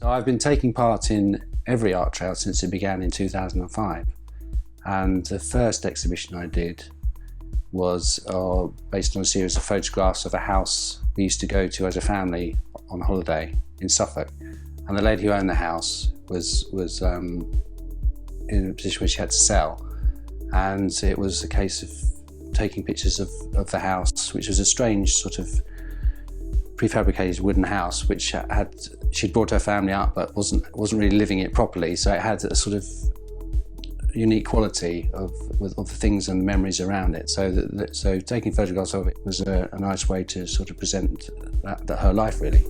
I've been taking part in every art trail since it began in 2005, and the first exhibition I did was based on a series of photographs of a house we used to go to as a family on holiday in Suffolk, and the lady who owned the house was in a position where she had to sell, and it was a case of taking pictures of the house, which was a strange sort of prefabricated wooden house which she'd brought her family up but wasn't really living it properly, so it had a sort of unique quality of the things and memories around it. So taking photographs of it was a nice way to sort of present that her life, really.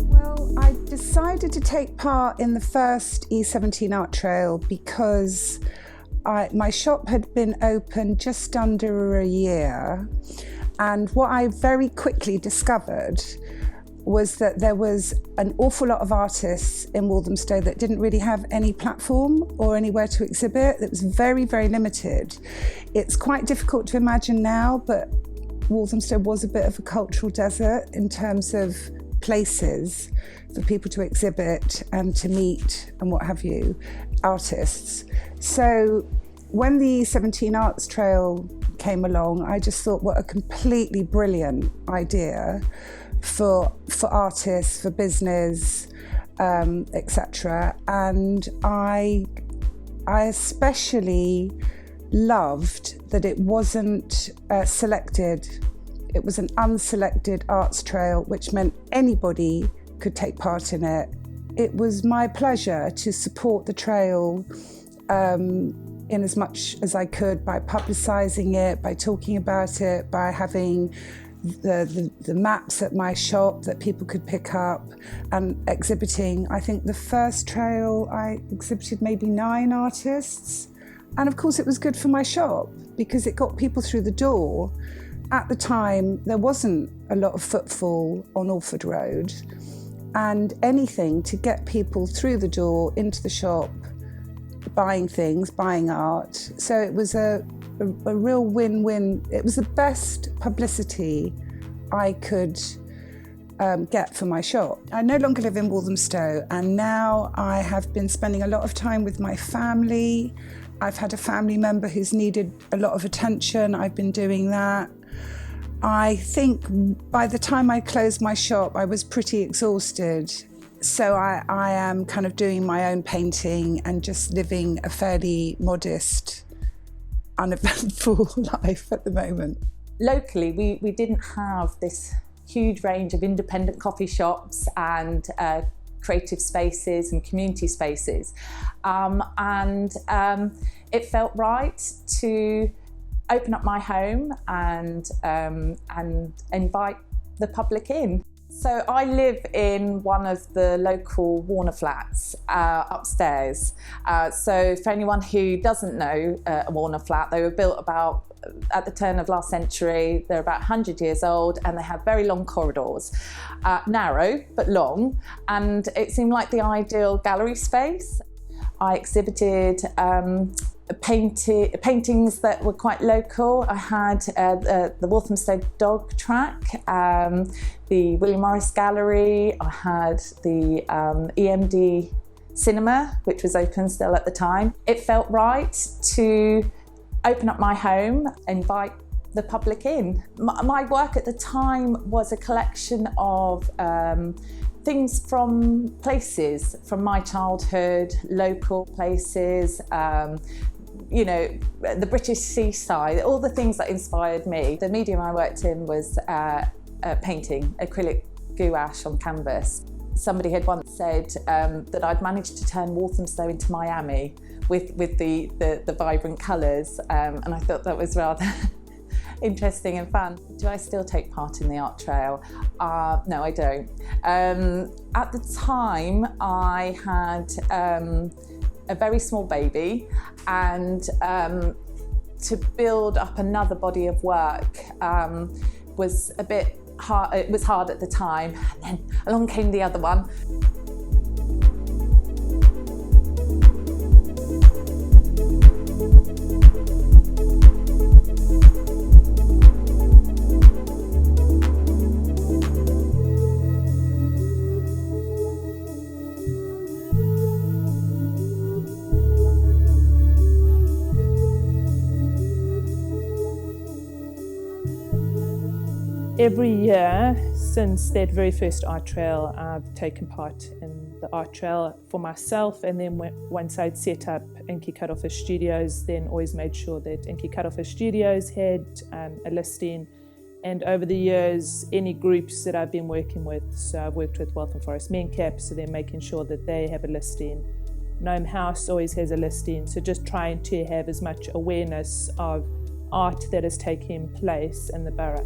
Well, I decided to take part in the first E17 Art Trail because my shop had been open just under a year, and what I very quickly discovered was that there was an awful lot of artists in Walthamstow that didn't really have any platform or anywhere to exhibit. It was very, very limited. It's quite difficult to imagine now, but Walthamstow was a bit of a cultural desert in terms of places for people to exhibit and to meet and what have you, artists. So when the E17 Arts Trail came along, I just thought, what a completely brilliant idea for artists, for business, etc. And I especially loved that it wasn't selected. It was an unselected arts trail, which meant anybody could take part in it. It was my pleasure to support the trail in as much as I could by publicising it, by talking about it, by having the maps at my shop that people could pick up and exhibiting. I think the first trail I exhibited maybe 9 artists, and of course it was good for my shop because it got people through the door. At the time there wasn't a lot of footfall on Alford Road, and anything to get people through the door into the shop, buying things, buying art. So it was a real win-win. It was the best publicity I could get for my shop. I no longer live in Walthamstow, and now I have been spending a lot of time with my family. I've had a family member who's needed a lot of attention. I've been doing that. I think by the time I closed my shop, I was pretty exhausted. So I am kind of doing my own painting and just living a fairly modest, uneventful life at the moment. Locally, we didn't have this huge range of independent coffee shops and creative spaces and community spaces. It felt right to open up my home and invite the public in. So I live in one of the local Warner flats upstairs. So for anyone who doesn't know a Warner flat, they were built about at the turn of last century. They're about 100 years old, and they have very long corridors, narrow but long, and it seemed like the ideal gallery space. I exhibited paintings that were quite local. I had the Walthamstow dog track, the William Morris Gallery. I had the EMD cinema, which was open still at the time. It felt right to open up my home, invite the public in. My work at the time was a collection of things from places from my childhood, local places, you know, the British seaside, all the things that inspired me. The medium I worked in was painting, acrylic gouache on canvas. Somebody had once said that I'd managed to turn Walthamstow into Miami with the vibrant colours, and I thought that was rather interesting and fun. Do I still take part in the art trail? No, I don't. At the time, I had a very small baby, and to build up another body of work was a bit hard. It was hard at the time, and then along came the other one. Every year since that very first art trail, I've taken part in the art trail for myself, and then once I'd set up Inky Cuttlefish Studios, then always made sure that Inky Cuttlefish Studios had a listing. And over the years, any groups that I've been working with, so I've worked with Waltham Forest Mencap, so they're making sure that they have a listing. Gnome House always has a listing, so just trying to have as much awareness of art that is taking place in the borough.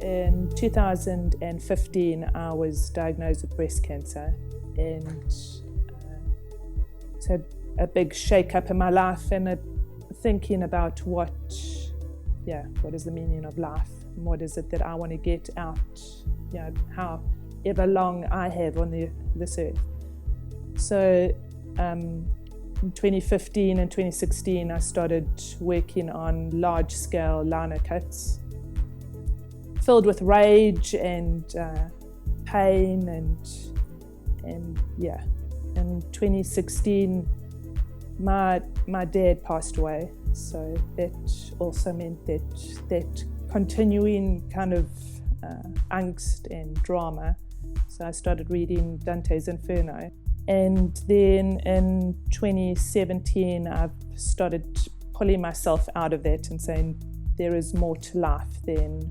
In 2015, I was diagnosed with breast cancer, and it's had a big shake-up in my life, and thinking about what is the meaning of life, and what is it that I want to get out, however long I have on this earth. So in 2015 and 2016, I started working on large-scale lino cuts, filled with rage and pain, and yeah. In 2016, my dad passed away, so that also meant that continuing kind of angst and drama. So I started reading Dante's Inferno, and then in 2017, I've started pulling myself out of that and saying there is more to life than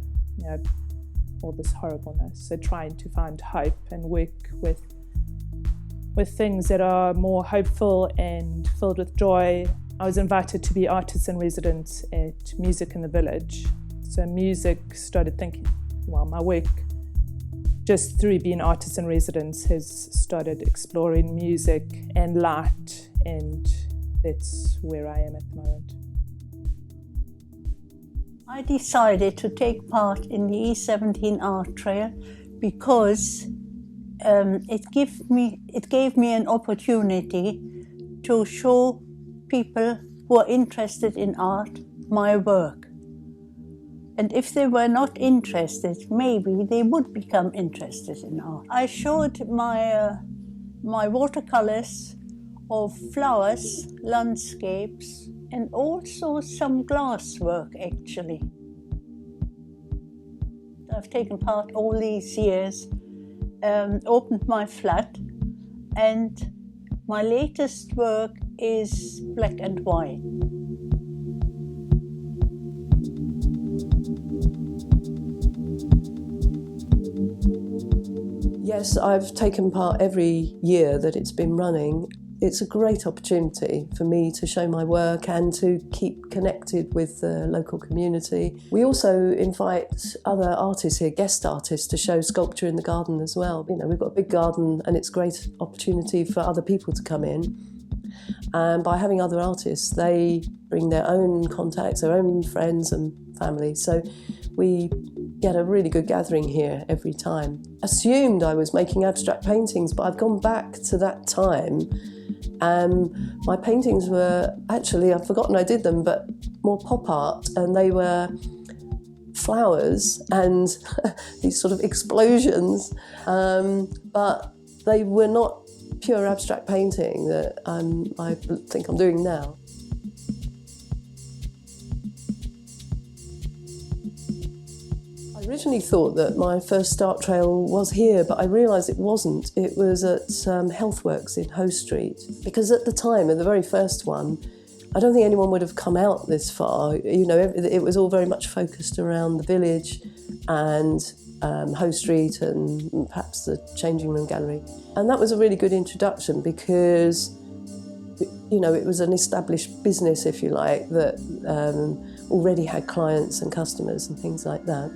all this horribleness. So trying to find hope and work with things that are more hopeful and filled with joy. I was invited to be artist in residence at Music in the Village. So music, started thinking, well, my work just through being artist in residence has started exploring music and light, and that's where I am at the moment. I decided to take part in the E17 Art Trail because it gave me an opportunity to show people who are interested in art my work. And if they were not interested, maybe they would become interested in art. I showed my watercolors of flowers, landscapes, and also some glass work, actually. I've taken part all these years, opened my flat, and my latest work is black and white. Yes, I've taken part every year that it's been running. It's a great opportunity for me to show my work and to keep connected with the local community. We also invite other artists here, guest artists, to show sculpture in the garden as well. You know, we've got a big garden and it's a great opportunity for other people to come in. And by having other artists, they bring their own contacts, their own friends and family. So we get a really good gathering here every time. Assumed I was making abstract paintings, but I've gone back to that time. My paintings were actually, I've forgotten I did them, but more pop art, and they were flowers and these sort of explosions, but they were not pure abstract painting that I think I'm doing now. I originally thought that my first art trail was here, but I realised it wasn't. It was at Healthworks in Hoe Street, because at the time, in the very first one, I don't think anyone would have come out this far. You know, it was all very much focused around the village and Hoe Street and perhaps the Changing Room Gallery. And that was a really good introduction because, you know, it was an established business, if you like, that already had clients and customers and things like that.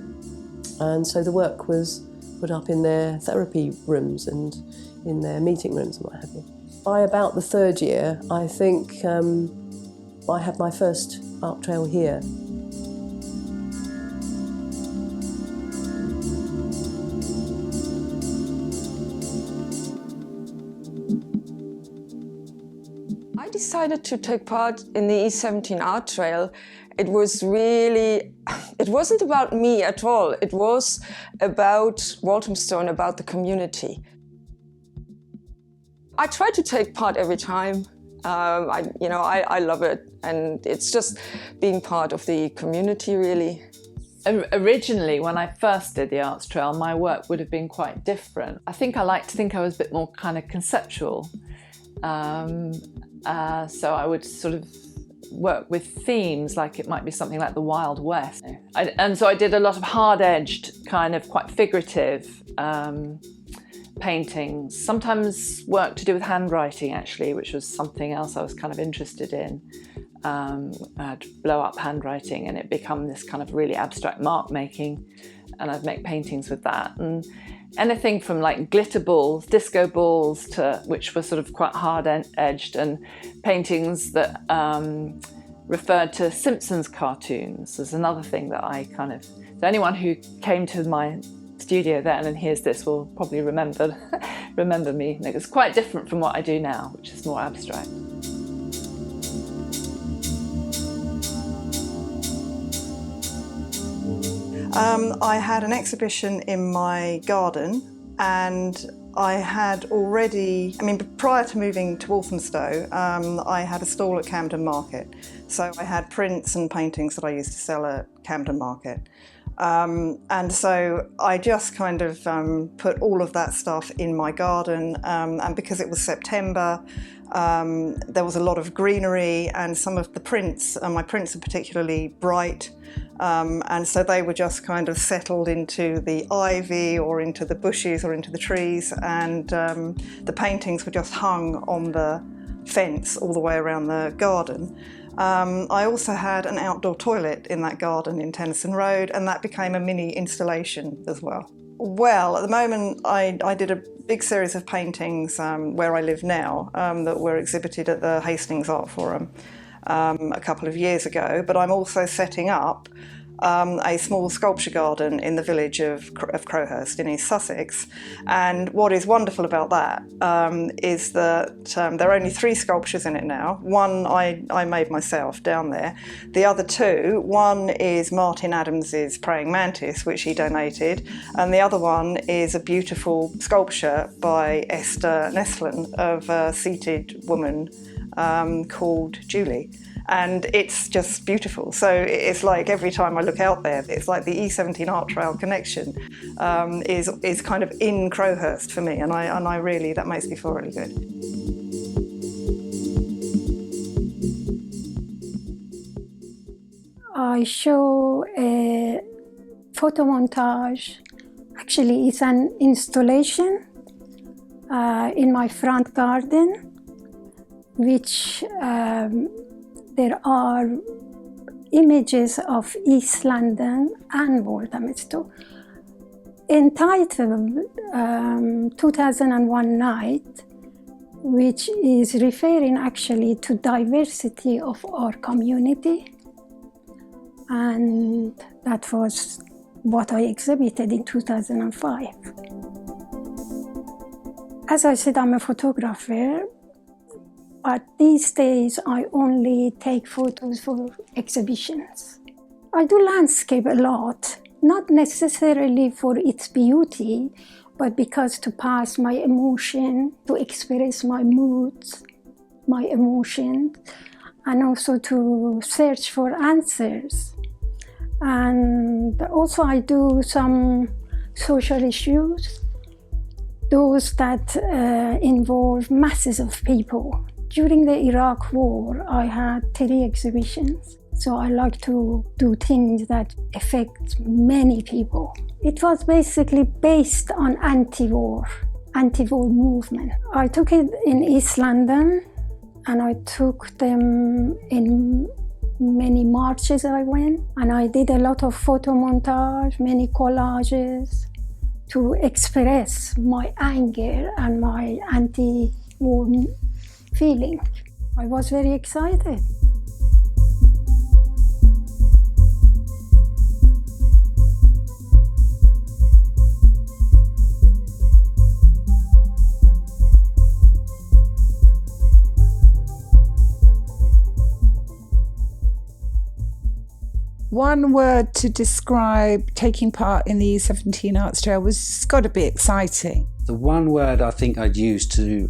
And so the work was put up in their therapy rooms and in their meeting rooms and what have you. By about the third year, I think I had my first art trail here. I decided to take part in the E17 Art Trail. It was really, it wasn't about me at all. It was about Walthamstow and about the community. I try to take part every time. I love it, and it's just being part of the community, really. Originally, when I first did the Arts Trail, my work would have been quite different. I think I like to think I was a bit more kind of conceptual. So I would sort of work with themes, like it might be something like the Wild West. And so I did a lot of hard-edged, kind of quite figurative paintings. Sometimes work to do with handwriting, actually, which was something else I was kind of interested in. I'd blow up handwriting and it become this kind of really abstract mark making, and I'd make paintings with that. And anything from like glitter balls, disco balls, to which were sort of quite hard edged, and paintings that referred to Simpsons cartoons is another thing that I kind of, so anyone who came to my studio then and hears this will probably remember me. It's quite different from what I do now, which is more abstract. I had an exhibition in my garden, and I had already, prior to moving to Walthamstow, I had a stall at Camden Market. So I had prints and paintings that I used to sell at Camden Market. And so I just kind of put all of that stuff in my garden, and because it was September, there was a lot of greenery, and some of the prints, my prints are particularly bright, and so they were just kind of settled into the ivy or into the bushes or into the trees, and the paintings were just hung on the fence all the way around the garden. I also had an outdoor toilet in that garden in Tennyson Road, and that became a mini installation as well. Well, at the moment I did a big series of paintings where I live now that were exhibited at the Hastings Art Forum a couple of years ago, but I'm also setting up a small sculpture garden in the village of Crowhurst in East Sussex. And what is wonderful about that is that there are only 3 sculptures in it now. One I made myself down there. The other 2, one is Martin Adams's Praying Mantis, which he donated, and the other one is a beautiful sculpture by Esther Nestlin of a seated woman called Julie. And it's just beautiful. So it's like every time I look out there, it's like the E17 Art Trail connection is kind of in Crowhurst for me, and I really, that makes me feel really good. I show a photo montage. Actually, it's an installation in my front garden, which there are images of East London and Walthamstow, entitled 2001 Night, which is referring actually to diversity of our community. And that was what I exhibited in 2005. As I said, I'm a photographer, but these days I only take photos for exhibitions. I do landscape a lot, not necessarily for its beauty, but because to pass my emotion, to express my moods, my emotions, and also to search for answers. And also I do some social issues, those that involve masses of people. During the Iraq War, I had 3 exhibitions. So I like to do things that affect many people. It was basically based on anti-war movement. I took it in East London, and I took them in many marches I went, and I did a lot of photo montage, many collages to express my anger and my anti-war feeling. I was very excited. One word to describe taking part in the E17 Art Trail was it's got to be exciting. The one word I think I'd use to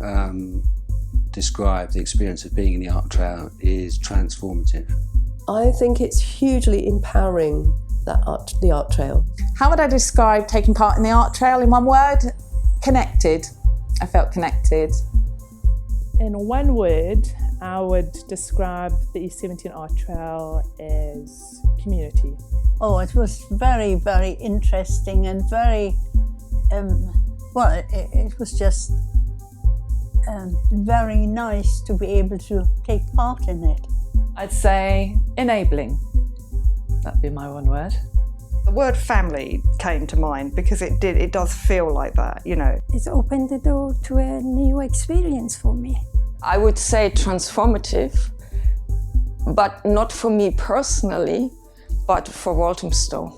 describe the experience of being in the art trail is transformative. I think it's hugely empowering, the art trail. How would I describe taking part in the art trail in one word? Connected. I felt connected. In one word, I would describe the E17 Art Trail as community. Oh, it was very, very interesting and very, it was just very nice to be able to take part in it. I'd say enabling. That'd be my one word. The word family came to mind because it does feel like that, you know. It's opened the door to a new experience for me. I would say transformative, but not for me personally, but for Walthamstow.